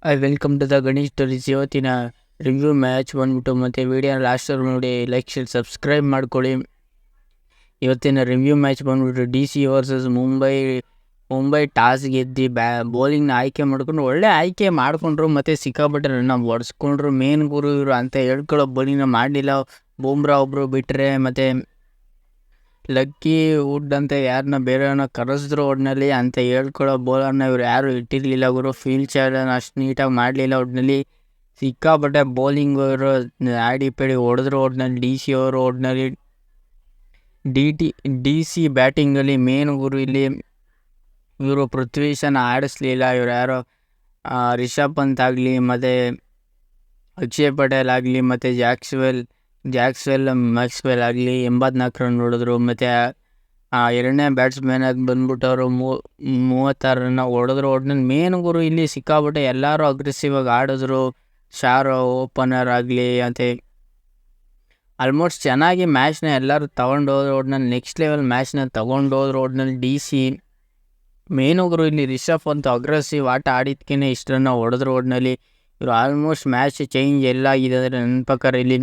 Welcome to the Ganesh stories. ಇವತ್ತಿನ review match ಬಂದ್ಬಿಟ್ಟು ಮತ್ತು ವಿಡಿಯೋ ಲಾಸ್ಟಲ್ಲಿ ನೋಡಿ ಲೈಕ್ ಶೇರ್ ಸಬ್ಸ್ಕ್ರೈಬ್ ಮಾಡ್ಕೊಳ್ಳಿ. ಇವತ್ತಿನ ರಿವ್ಯೂ ಮ್ಯಾಚ್ ಬಂದ್ಬಿಟ್ಟು DC ವರ್ಸಸ್ ಮುಂಬೈ ಟಾಸ್ ಗೆದ್ದು ಬೌಲಿಂಗ್ನ ಆಯ್ಕೆ ಮಾಡ್ಕೊಂಡು ಒಳ್ಳೆ ಆಯ್ಕೆ ಮಾಡಿಕೊಂಡ್ರು ಮತ್ತು ಸಿಕ್ಕಾಪಟ್ಟೆ ರನ್ನ ಹೊಡೆಸ್ಕೊಂಡ್ರು. ಮೇನ್ ಗುರು ಇವರು ಅಂತ ಹೇಳ್ಕೊಳ್ಳೋ ಬೌಲಿಂಗ್ನ ಮಾಡಲಿಲ್ಲ. ಬೂಮ್ರಾ ಒಬ್ಬರು ಬಿಟ್ಟರೆ ಮತ್ತು ಲಕ್ಕಿ ವುಡ್ ಅಂತ ಯಾರನ್ನ ಬೇರೆಯವ್ರನ್ನ ಕರೆಸಿದ್ರು ಒಟ್ಟಿನಲ್ಲಿ ಅಂತ ಹೇಳ್ಕೊಳ್ಳೋ ಬೌಲರ್ನ ಇವ್ರು ಯಾರು ಇಟ್ಟಿರಲಿಲ್ಲ ಗುರು. ಫೀಲ್ಡ್ ಚಾರ್ಜನ್ನು ಅಷ್ಟು ನೀಟಾಗಿ ಮಾಡಲಿಲ್ಲ. ಒಟ್ಟಿನಲ್ಲಿ ಸಿಕ್ಕಾಪಟ್ಟೆ ಬೌಲಿಂಗ್ ಅವರು ಆಡಿ ಪೇಡಿ ಹೊಡೆದ್ರು. ಒಟ್ಟಿನಲ್ಲಿ DC ಅವರು ಒಟ್ಟಿನಲ್ಲಿ DC ಬ್ಯಾಟಿಂಗಲ್ಲಿ ಮೇನ್ ಗುರು ಇಲ್ಲಿ ಇವರು ಪೃಥ್ವಿ ಶನ ಆಡಿಸ್ಲಿಲ್ಲ. ಇವ್ರು ಯಾರೋ ರಿಷಬ್ ಪಂತ್ ಆಗಲಿ ಮತ್ತು ಅಕ್ಷಯ್ ಪಟೇಲ್ ಆಗಲಿ ಮತ್ತು ಮ್ಯಾಕ್ಸ್ವೆಲ್ ಆಗಲಿ 84 ರನ್ ಹೊಡೆದ್ರು. ಮತ್ತು ಎರಡನೇ ಬ್ಯಾಟ್ಸ್ಮನ್ ಆಗಿ ಬಂದ್ಬಿಟ್ಟು ಅವರು 36 ರನ್ನ ಹೊಡೆದ್ರು. ಒಟ್ಟಿನಲ್ಲಿ ಮೇನ್ ಗುರು ಇಲ್ಲಿ ಸಿಕ್ಕಾಬಿಟ್ಟೆ ಎಲ್ಲರೂ ಅಗ್ರೆಸಿವ್ ಆಗಿ ಆಡಿದ್ರು. ಶಾರೋ ಓಪನರ್ ಆಗಲಿ ಮತ್ತು ಆಲ್ಮೋಸ್ಟ್ ಚೆನ್ನಾಗಿ ಮ್ಯಾಚ್ನ ಎಲ್ಲರೂ ತೊಗೊಂಡೋದ್ರು. ಒಟ್ಟಿನಲ್ಲಿ ನೆಕ್ಸ್ಟ್ ಲೆವೆಲ್ ಮ್ಯಾಚ್ನ ತೊಗೊಂಡೋದ್ರು. ಒಟ್ಟಿನಲ್ಲಿ DC ಮೇನ್ ಗುರು ಇಲ್ಲಿ ರಿಷಬ್ ಪಂತ್ ಅಗ್ರೆಸಿವ್ ಆಟ ಆಡಿದ್ಕೇ ಇಷ್ಟರನ್ನ ಹೊಡೆದ್ರು. ಒಟ್ಟಿನಲ್ಲಿ ಇವರು ಆಲ್ಮೋಸ್ಟ್ ಮ್ಯಾಚ್ ಚೇಂಜ್ ಎಲ್ಲ ಆಗಿದೆ. ಅಂದರೆ ನನ್ನ ಪ್ರಕಾರ ಇಲ್ಲಿ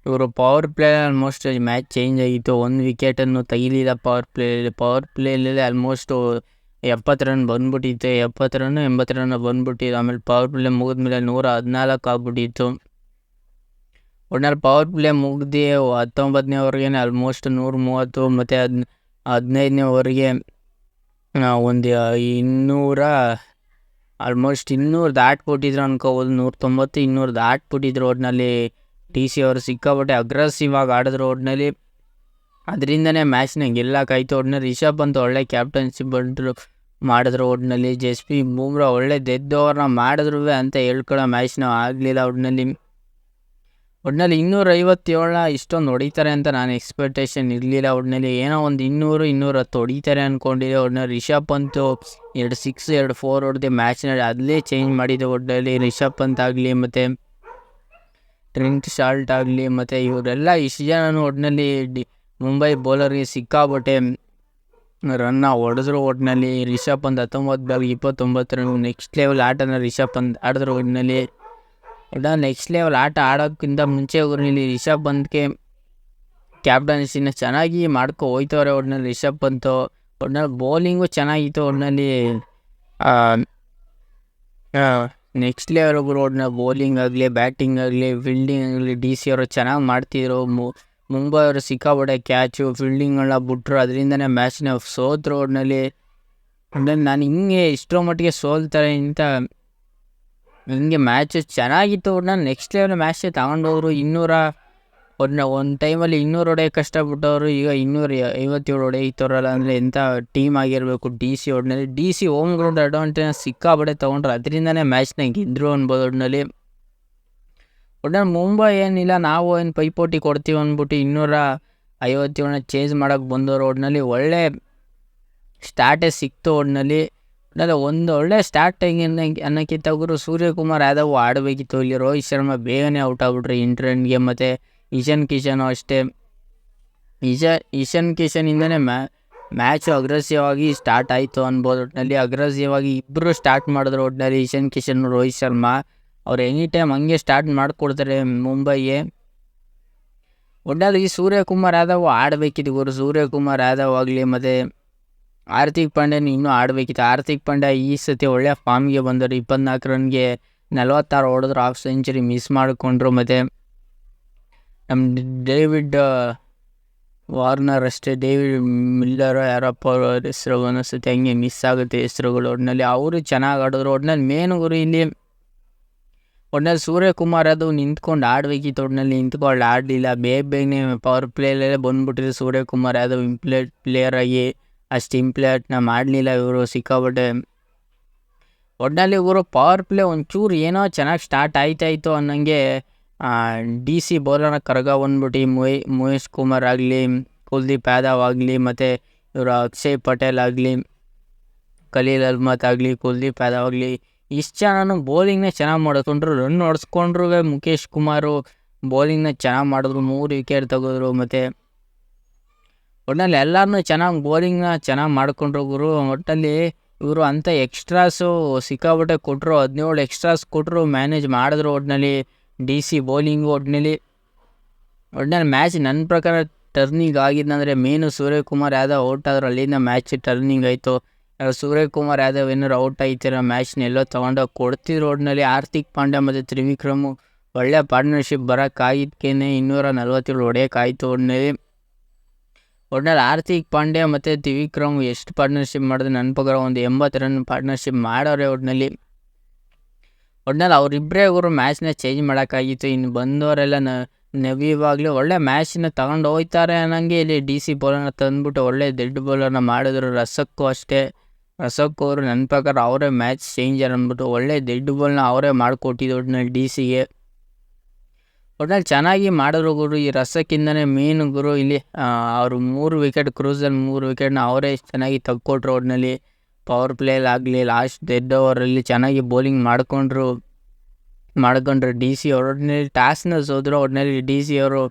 ಇವರು power play almost match change ಆಗಿತ್ತು. ಒಂದು ವಿಕೆಟನ್ನು ತೆಗಿಲಿಲ್ಲ ಪವರ್ ಪ್ಲೇಯಲ್ಲಿ ಆಲ್ಮೋಸ್ಟ್ 70 ರನ್ ಬಂದ್ಬಿಟ್ಟಿತ್ತು. 70 ರನ್ 80 ರನ್ ಬಂದ್ಬಿಟ್ಟಿತ್ತು. ಆಮೇಲೆ ಪವರ್ ಪ್ಲೇ ಮುಗಿದ್ಮೇಲೆ 114 ಆಗ್ಬಿಟ್ಟಿತ್ತು. ಒಟ್ನಲ್ಲಿ ಪವರ್ ಪ್ಲೇ ಮುಗ್ದು 19ನೇವರೆಗೆ ಆಲ್ಮೋಸ್ಟ್ 130 ಮತ್ತು 15ನೇವರೆಗೆ ಒಂದು 200 ಆಲ್ಮೋಸ್ಟ್ 200 ದಾಟ್ಬಿಟ್ಟಿದ್ರು ಅನ್ಕೋಬೋದು. 190 200 ದಾಟ್ಬಿಟ್ಟಿದ್ರು. ಒಟ್ಟಿನಲ್ಲಿ DC ಅವರು ಸಿಕ್ಕಾಪಟ್ಟೆ ಅಗ್ರೆಸಿವ್ ಆಗಿ ಆಡಿದ್ರು. ಒಟ್ಟಿನಲ್ಲಿ ಅದರಿಂದನೇ ಮ್ಯಾಚ್ನ ಗೆಲ್ಲಕ್ಕಾಯ್ತು. ಒಟ್ಟಿನಲ್ಲಿ ರಿಷಬ್ ಪಂತ್ ಒಳ್ಳೆ ಕ್ಯಾಪ್ಟನ್ಸಿ ಮಾಡಿದ್ರು. ಒಟ್ಟಿನಲ್ಲಿ ಜಸ್ಪ್ರೀತ್ ಬೂಮ್ರಾ ಒಳ್ಳೆ ಡೆತ್ ಓವರ್ನ ಮಾಡಿದ್ರು ಅಂತ ಹೇಳ್ಕೊಳ್ಳೋ ಮ್ಯಾಚ್ನ ಆಗಲಿಲ್ಲ. ಒಟ್ಟಿನಲ್ಲಿ 257 ಇಷ್ಟೊಂದು ಹೊಡಿತಾರೆ ಅಂತ ನಾನು ಎಕ್ಸ್ಪೆಕ್ಟೇಷನ್ ಇರಲಿಲ್ಲ. ಒಟ್ಟಿನಲ್ಲಿ ಏನೋ ಒಂದು 200-210 ಹೊಡಿತಾರೆ ಅಂದ್ಕೊಂಡಿದ್ದೆ. ಒಟ್ಟಿನಲ್ಲಿ ರಿಷಬ್ ಪಂತ್ 2 6 2 4 ಹೊಡೆದು ಮ್ಯಾಚ್ನ ಅಲ್ಲೇ ಚೇಂಜ್ ಮಾಡಿದೆ. ಒಟ್ಟಿನಲ್ಲಿ ರಿಷಬ್ ಪಂತ್ ಆಗಲಿ ಮತ್ತು ಟ್ರೆಂಟ್ ಶಾಲ್ಟ್ ಆಗಲಿ ಮತ್ತು ಇವರೆಲ್ಲ ಇಷ್ಟು ಜನನು ಒಟ್ಟಿನಲ್ಲಿ ಮುಂಬೈ ಬೌಲರ್ಗೆ ಸಿಕ್ಕಾಪಟ್ಟೆ ರನ್ನ ಹೊಡೆದ್ರು. ಒಟ್ಟಿನಲ್ಲಿ Rishabh Pant 19 ball 29 run next level ಆಟನ ರಿಷಬ್ ಪಂತ್ ಆಡಿದ್ರು. ಒಟ್ಟಿನಲ್ಲಿ ನೆಕ್ಸ್ಟ್ ಲೆವೆಲ್ ಆಟ ಆಡೋಕ್ಕಿಂತ ಮುಂಚೆ ಇಲ್ಲಿ ರಿಷಬ್ ಪಂತ್ಗೆ ಕ್ಯಾಪ್ಟನ್ಸಿನ ಚೆನ್ನಾಗಿ ಮಾಡ್ಕೊ ಹೋಯ್ತವ್ರೆ. ಒಟ್ಟಿನಲ್ಲಿ ರಿಷಬ್ ಪಂತ್ ಒಟ್ಟಿನಲ್ಲಿ ಬೌಲಿಂಗು ಚೆನ್ನಾಗಿತ್ತು. ಒಟ್ಟಿನಲ್ಲಿ ನೆಕ್ಸ್ಟ್ ಲೆವೆಲ್ ಒಬ್ಬರು ಒಟ್ಟಿನಲ್ಲಿ ಬೌಲಿಂಗ್ ಆಗಲಿ ಬ್ಯಾಟಿಂಗ್ ಆಗಲಿ ಫೀಲ್ಡಿಂಗ್ ಆಗಲಿ DC ಅವರು ಚೆನ್ನಾಗಿ ಮಾಡ್ತಿದ್ರು. ಮುಂಬೈ ಅವರು ಸಿಕ್ಕಾಪಟ್ಟೆ ಕ್ಯಾಚು ಫೀಲ್ಡಿಂಗ್ಗಳನ್ನ ಬಿಟ್ಟರು. ಅದರಿಂದನೇ ಮ್ಯಾಚ್ನ ಸೋತರು. ಒಟ್ಟಿನಲ್ಲಿ ನಾನು ಹಿಂಗೆ ಇಷ್ಟರ ಮಟ್ಟಿಗೆ ಸೋಲ್ತಾರೆ ಅಂತ ಹಿಂಗೆ ಮ್ಯಾಚ್ ಚೆನ್ನಾಗಿತ್ತು. ಒಟ್ಟಿನಲ್ಲಿ ನೆಕ್ಸ್ಟ್ ಲೆವೆಲ್ ಮ್ಯಾಚ್ ತಗೊಂಡೋದ್ರು. ಒಂದು ಟೈಮಲ್ಲಿ 200 ಹೊಡೆಯೋಕೆ ಕಷ್ಟಪಟ್ಟವರು ಈಗ 257 ಹೊಡೆಯುತ್ತವ್ರಲ್ಲ ಅಂದರೆ ಎಂಥ ಟೀಮ್ ಆಗಿರಬೇಕು DC. ಒಟ್ಟಿನಲ್ಲಿ DC ಹೋಮ್ ಗ್ರೌಂಡ್ ಅಡ್ವಾಂಟೇಜ್ ಸಿಕ್ಕಾಪಟ್ಟೆ ತೊಗೊಂಡ್ರು. ಅದರಿಂದನೇ ಮ್ಯಾಚ್ನ ಗೆದ್ದರು ಅನ್ಬೋದು. ಒಟ್ಟಿನಲ್ಲಿ ಮುಂಬೈ ಏನಿಲ್ಲ ನಾವು ಏನು ಪೈಪೋಟಿ ಕೊಡ್ತೀವಿ ಅಂದ್ಬಿಟ್ಟು 257 ಚೇಂಜ್ ಮಾಡೋಕ್ಕೆ ಬಂದವರು. ಒಟ್ಟಿನಲ್ಲಿ ಒಳ್ಳೆ ಸ್ಟಾರ್ಟೇ ಸಿಕ್ತು. ಒಟ್ಟಿನಲ್ಲಿ ಒಂದು ಒಳ್ಳೆ ಸ್ಟಾರ್ಟ್ ಅನ್ನೋಕ್ಕಿಂತ ಗುರು ಸೂರ್ಯಕುಮಾರ್ ಯಾದವ್ ಆಡಬೇಕಿತ್ತು. ಇಲ್ಲಿ ರೋಹಿತ್ ಶರ್ಮಾ ಬೇಗನೆ ಔಟ್ ಆಗ್ಬಿಟ್ರು 8 ರನ್ಗೆ. ಮತ್ತು ಇಶಾನ್ ಕಿಶನು ಅಷ್ಟೇ. ಇಶಾನ್ ಕಿಶನಿಂದನೇ ಮ್ಯಾಚು ಅಗ್ರೆಸಿವ್ ಆಗಿ ಸ್ಟಾರ್ಟ್ ಆಯಿತು ಅನ್ಬೋದು. ಒಟ್ಟಿನಲ್ಲಿ ಅಗ್ರೆಸಿವ್ ಆಗಿ ಇಬ್ಬರು ಸ್ಟಾರ್ಟ್ ಮಾಡಿದ್ರು. ಒಟ್ಟಿನಲ್ಲಿ ಇಶಾನ್ ಕಿಶನ್ ರೋಹಿತ್ ಶರ್ಮಾ ಅವ್ರು ಎನಿ ಟೈಮ್ ಹಂಗೆ ಸ್ಟಾರ್ಟ್ ಮಾಡಿಕೊಡ್ತಾರೆ ಮುಂಬೈಗೆ. ಒಟ್ಟಿನಲ್ಲಿ ಈ ಸೂರ್ಯಕುಮಾರ್ ಯಾದವ್ ಆಡಬೇಕಿತ್ತು ಗುರು. ಸೂರ್ಯಕುಮಾರ್ ಯಾದವ್ ಆಗಲಿ ಮತ್ತು ಹಾರ್ದಿಕ್ ಪಾಂಡ್ಯನ ಇನ್ನೂ ಆಡಬೇಕಿತ್ತು. ಹಾರ್ದಿಕ್ ಪಾಂಡ್ಯ ಈ ಸತಿ ಒಳ್ಳೆ ಫಾರ್ಮ್ಗೆ ಬಂದರು. 24 ರನ್ಗೆ 46 ಹೊಡೆದ್ರು. ಹಾಫ್ ಸೆಂಚುರಿ ಮಿಸ್ ಮಾಡಿಕೊಂಡ್ರು. ಮತ್ತು ನಮ್ಮ ಡೇವಿಡ್ ವಾರ್ನರ್ ಅಷ್ಟೇ, ಡೇವಿಡ್ ಮಿಲ್ಲರ್ ಯಾರಪ್ಪ ಹೆಸರು ಅನಿಸುತ್ತೆ, ಹಂಗೆ ಮಿಸ್ ಆಗುತ್ತೆ ಹೆಸರುಗಳು. ಒಟ್ಟಿನಲ್ಲಿ ಅವರು ಚೆನ್ನಾಗಿ ಆಡಿದ್ರು. ಒಟ್ಟಿನಲ್ಲಿ ಮೇನ್ ಗುರು ಇಲ್ಲಿ ಒಟ್ಟಿನಲ್ಲಿ ಸೂರ್ಯಕುಮಾರ್ ಅದು ನಿಂತ್ಕೊಂಡು ಆಡಬೇಕಿತ್ತು. ಒಟ್ಟಿನಲ್ಲಿ ನಿಂತ್ಕೊಂಡು ಆಡಲಿಲ್ಲ. ಬೇಗನೆ ಪವರ್ ಪ್ಲೇಯಲ್ಲೇ ಬಂದ್ಬಿಟ್ಟಿದ್ರು. ಸೂರ್ಯಕುಮಾರ್ ಯಾದವ್ ಪ್ಲೇಯರ್ ಆಗಿ ಅಷ್ಟು ಇಂಪ್ಲೇಟ್ನ ಮಾಡಲಿಲ್ಲ ಇವರು ಸಿಕ್ಕಾಪಟ್ಟೆ. ಒಟ್ಟಿನಲ್ಲಿ ಇವರು ಪವರ್ ಪ್ಲೇ ಒಂಚೂರು ಏನೋ ಚೆನ್ನಾಗಿ ಸ್ಟಾರ್ಟ್ ಆಯ್ತಾಯಿತ್ತು ಅನ್ನಂಗೆ DC ಬೌಲರ್ನ ಕರ್ಗ ಬಂದ್ಬಿಟ್ಟು ಮಹೇಶ್ ಕುಮಾರ್ ಆಗಲಿ ಕುಲ್ದೀಪ್ ಯಾದವ್ ಆಗಲಿ ಮತ್ತು ಇವರು ಅಕ್ಷಯ್ ಪಟೇಲ್ ಆಗಲಿ ಖಲೀಲ್ ಅಹ್ಮದ್ ಆಗಲಿ ಕುಲ್ದೀಪ್ ಯಾದವ್ ಆಗಲಿ ಇಷ್ಟು ಜನನು ಬೌಲಿಂಗ್ನ ಚೆನ್ನಾಗಿ ಮಾಡಿಕೊಂಡ್ರು. ರನ್ ಹೊಡೆಸ್ಕೊಂಡ್ರು. ಮುಖೇಶ್ ಕುಮಾರು ಬೌಲಿಂಗ್ನ ಚೆನ್ನಾಗಿ ಮಾಡಿದ್ರು. 3 ವಿಕೆಟ್ ತೆಗೆದ್ರು. ಮತ್ತು ಒಟ್ಟಿನಲ್ಲಿ ಎಲ್ಲರನ್ನೂ ಚೆನ್ನಾಗಿ ಬೌಲಿಂಗ್ನ ಚೆನ್ನಾಗಿ ಮಾಡ್ಕೊಂಡ್ರು ಗುರು. ಒಟ್ಟಲ್ಲಿ ಇವರು ಅಂಥ ಎಕ್ಸ್ಟ್ರಾಸು ಸಿಕ್ಕಾಪಟ್ಟೆ ಕೊಟ್ಟರು, 17 ಎಕ್ಸ್ಟ್ರಾಸ್ ಕೊಟ್ಟರು, ಮ್ಯಾನೇಜ್ ಮಾಡಿದ್ರು ಒಟ್ಟಿನಲ್ಲಿ ಡಿ ಸಿ ಬೌಲಿಂಗು. ಒಟ್ಟಿನಲ್ಲಿ ಮ್ಯಾಚ್ ನನ್ನ ಪ್ರಕಾರ ಟರ್ನಿಂಗ್ ಆಗಿದ್ದಂದರೆ ಮೇನು ಸೂರ್ಯಕುಮಾರ್ ಯಾದವ್ ಔಟ್ ಆದ್ರು, ಅಲ್ಲಿಂದ ಮ್ಯಾಚ್ ಟರ್ನಿಂಗ್ ಆಯಿತು. ಸೂರ್ಯಕುಮಾರ್ ಯಾದವ್ ಏನಾರು ಔಟ್ ಆಯ್ತಿರೋ ಮ್ಯಾಚ್ನ ಎಲ್ಲೋ ತೊಗೊಂಡೋಗಿ ಕೊಡ್ತಿದ್ರು. ಒಟ್ಟಿನಲ್ಲಿ ಹಾರ್ದಿಕ್ ಪಾಂಡ್ಯ ಮತ್ತು ತ್ರಿವಿಕ್ರಮು ಒಳ್ಳೆ ಪಾರ್ಟ್ನರ್ಶಿಪ್ ಬರೋಕ್ಕಾಗಿದ್ದಕ್ಕೇನೆ 247 ಹೊಡೆಯೋಕ್ಕಾಯಿತು. ಒಟ್ಟಿನಲ್ಲಿ ಹಾರ್ದಿಕ್ ಪಾಂಡ್ಯ ಮತ್ತು ತ್ರಿವಿಕ್ರಮ್ ಎಷ್ಟು ಪಾರ್ಟ್ನರ್ಶಿಪ್ ಮಾಡಿದ್ರೆ ನನ್ನ ಪ್ರಕಾರ ಒಂದು 80 ರನ್ ಪಾರ್ಟ್ನರ್ಶಿಪ್ ಮಾಡೋರೆ. ಒಟ್ಟಿನಲ್ಲಿ ಅವರಿಬ್ಬರೇ ಮ್ಯಾಚ್ನ ಚೇಂಜ್ ಮಾಡೋಕ್ಕಾಗಿತ್ತು. ಇನ್ನು ಬಂದವರೆಲ್ಲ ನವಿವಾಗಲೂ ಒಳ್ಳೆ ಮ್ಯಾಚ್ನ ತಗೊಂಡು ಹೋಗ್ತಾರೆ ಅನ್ನಂಗೆ ಇಲ್ಲಿ ಡಿ ಸಿ ಬೌಲರ್ನ ತಂದುಬಿಟ್ಟು ಒಳ್ಳೆ ದೊಡ್ಡ ಬೌಲರ್ನ ಮಾಡಿದ್ರು. ರಸಕ್ಕೂ ಅಷ್ಟೇ, ರಸಕ್ಕೂ ಅವರು ನನ್ನ ಪ್ರಕಾರ ಅವರೇ ಮ್ಯಾಚ್ ಚೇಂಜರ್ ಅಂದ್ಬಿಟ್ಟು ಒಳ್ಳೆ ದೊಡ್ಡ ಬಾಲ್ನ ಅವರೇ ಮಾಡಿಕೊಟ್ಟಿದ್ದು ಒಟ್ಟಿನಲ್ಲಿ ಡಿ ಸಿಗೆ. ಒಟ್ಟಿನಲ್ಲಿ ಚೆನ್ನಾಗಿ ಮಾಡಿದ್ರು ಗುರು. ಈ ರಸಕ್ಕಿಂದನೇ ಮೇನು ಗುರು ಇಲ್ಲಿ ಅವರು 3 ವಿಕೆಟ್ ಕ್ರೂಸಲ್ಲಿ 3 ವಿಕೆಟ್ನ ಅವರೇ ಚೆನ್ನಾಗಿ ತೆಗ್ಕೊಟ್ರು. ಒಟ್ಟಿನಲ್ಲಿ ಪವರ್ ಪ್ಲೇಲಾಗಲಿ ಲಾಸ್ಟ್ ಡೆಡ್ ಓವರಲ್ಲಿ ಚೆನ್ನಾಗಿ ಬೌಲಿಂಗ್ ಮಾಡ್ಕೊಂಡ್ರು ಡಿ ಸಿ ಅವರು. ಒಟ್ಟಿನಲ್ಲಿ ಟಾಸ್ನ ಸೋದ್ರು. ಒಟ್ಟಿನಲ್ಲಿ ಡಿ ಸಿ ಅವರು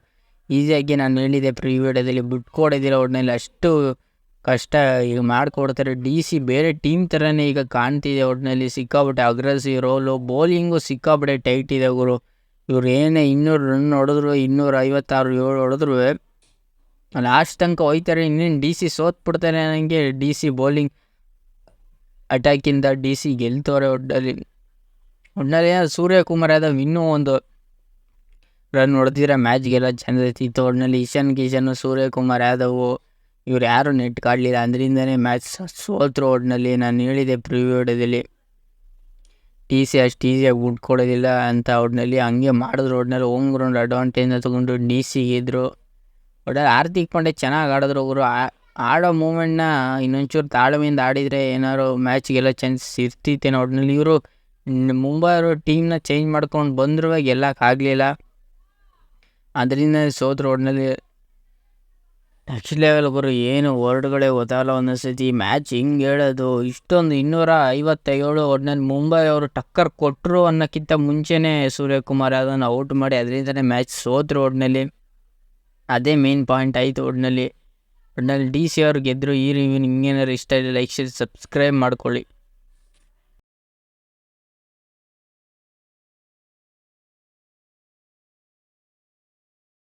ಈಸಿಯಾಗಿ ನಾನು ಹೇಳಿದೆ ಪ್ರಿವಿಡಿಯೋದಲ್ಲಿ ಬಿಟ್ಕೊಡೋದಿಲ್ಲ. ಒಟ್ಟಿನಲ್ಲಿ ಅಷ್ಟು ಕಷ್ಟ ಈಗ ಮಾಡಿಕೊಡ್ತಾರೆ. ಡಿ ಸಿ ಬೇರೆ ಟೀಮ್ ಥರನೇ ಈಗ ಕಾಣ್ತಿದೆ. ಒಟ್ಟಿನಲ್ಲಿ ಸಿಕ್ಕಾಪಟ್ಟೆ ಅಗ್ರೆಸಿವ್ ರೋಲು, ಬೌಲಿಂಗು ಸಿಕ್ಕಾಪಟ್ಟೆ ಟೈಟ್ ಇದೆ ಗುರು. ಇವ್ರು ಏನೇ 200 ರನ್ ಹೊಡೆದ್ರು, 256 ಹೊಡೆದ್ರು ಲಾಸ್ಟ್ ತನಕ ಹೋಯ್ತಾರೆ. ಇನ್ನೇನು ಡಿ ಸಿ ಸೋತ್ಬಿಡ್ತಾರೆ ನನಗೆ. ಡಿ ಸಿ ಬೌಲಿಂಗ್ ಅಟ್ಯಾಕಿಂದ ಡಿ ಸಿ ಗೆಲ್ತವ್ರೆ. ಒಟ್ಟಿನಲ್ಲಿ ಸೂರ್ಯಕುಮಾರ್ ಯಾದವ್ ಇನ್ನೂ ಒಂದು ರನ್ ಹೊಡೆದಿದ್ರೆ ಮ್ಯಾಚ್ ಗೆಲ್ಲ ಚೆಂದಿರ್ತಿತ್ತು. ಒಟ್ಟಿನಲ್ಲಿ ಇಶಾನ್ ಕಿಶನ್, ಸೂರ್ಯಕುಮಾರ್ ಯಾದವ್ ಇವ್ರು ಯಾರು ನೆಟ್ ಕಾಡಲಿಲ್ಲ, ಅದರಿಂದನೇ ಮ್ಯಾಚ್ ಸೋತ್ರು. ಒಟ್ಟಿನಲ್ಲಿ ನಾನು ಹೇಳಿದೆ ಪ್ರಿವಿಡಿಯೋದಲ್ಲಿ ಟಿ ಸಿ ಅಷ್ಟು ಈಸಿಯಾಗಿ ಬಿಟ್ಕೊಡೋದಿಲ್ಲ ಅಂತ. ಒಟ್ಟಿನಲ್ಲಿ ಹಂಗೆ ಮಾಡಿದ್ರು. ಒಟ್ಟಿನಲ್ಲಿ ಹೋಮ್ ಗ್ರೌಂಡ್ ಅಡ್ವಾಂಟೇಜ್ನ ತೊಗೊಂಡು ಡಿ ಸಿ ಗೆದ್ರು. ಒಟ್ಟಿನಲ್ಲಿ ಹಾರ್ದಿಕ್ ಪಾಂಡ್ಯ ಚೆನ್ನಾಗಿ ಆಡಿದ್ರು ಅವರು. ಆಡೋ ಮೂಮೆಂಟ್ನ ಇನ್ನೊಂಚೂರು ತಾಳ್ಮೆಯಿಂದ ಆಡಿದರೆ ಏನಾದ್ರು ಮ್ಯಾಚ್ಗೆಲ್ಲ ಚಾನ್ಸಸ್ ಇರ್ತಿತ್ತೇನೋ. ಒಟ್ಟಿನಲ್ಲಿ ಇವರು ಮುಂಬೈ ಅವರು ಟೀಮ್ನ ಚೇಂಜ್ ಮಾಡ್ಕೊಂಡು ಬಂದರೂ ಗೆಲ್ಲಕ್ಕಾಗಲಿಲ್ಲ, ಅದರಿಂದ ಸೋತ್ರು. ಒಟ್ಟಿನಲ್ಲಿ ನೆಕ್ಸ್ಟ್ ಲೆವೆಲ್ ಗುರು. ಏನು ವರ್ಡ್ಗಳೇ ಗೊತ್ತಾಗಲ್ಲ ಒಂದೊಂದ್ಸತಿ. ಮ್ಯಾಚ್ ಹಿಂಗೆ ಹೇಳೋದು ಇಷ್ಟೊಂದು 257. ಒಟ್ಟಿನಲ್ಲಿ ಮುಂಬೈ ಅವರು ಟಕ್ಕರ್ ಕೊಟ್ಟರು ಅನ್ನೋಕ್ಕಿಂತ ಮುಂಚೆನೇ ಸೂರ್ಯಕುಮಾರ್ ಯಾದವ್ನ ಔಟ್ ಮಾಡಿ ಅದರಿಂದನೇ ಮ್ಯಾಚ್ ಸೋತ್ರು. ಒಟ್ಟಿನಲ್ಲಿ ಅದೇ ಮೇನ್ ಪಾಯಿಂಟ್ ಆಯಿತು. ಒಟ್ಟಿನಲ್ಲಿ ಡಿ ಸಿ ಅವ್ರು ಗೆದ್ದರು. ಈ ರಿವ್ಯೂ ನಿಮ್ಗೇನಾದ್ರು ಇಷ್ಟ ಇಲ್ಲ ಲೈಕ್ ಶೇರ್ ಸಬ್ಸ್ಕ್ರೈಬ್ ಮಾಡ್ಕೊಳ್ಳಿ.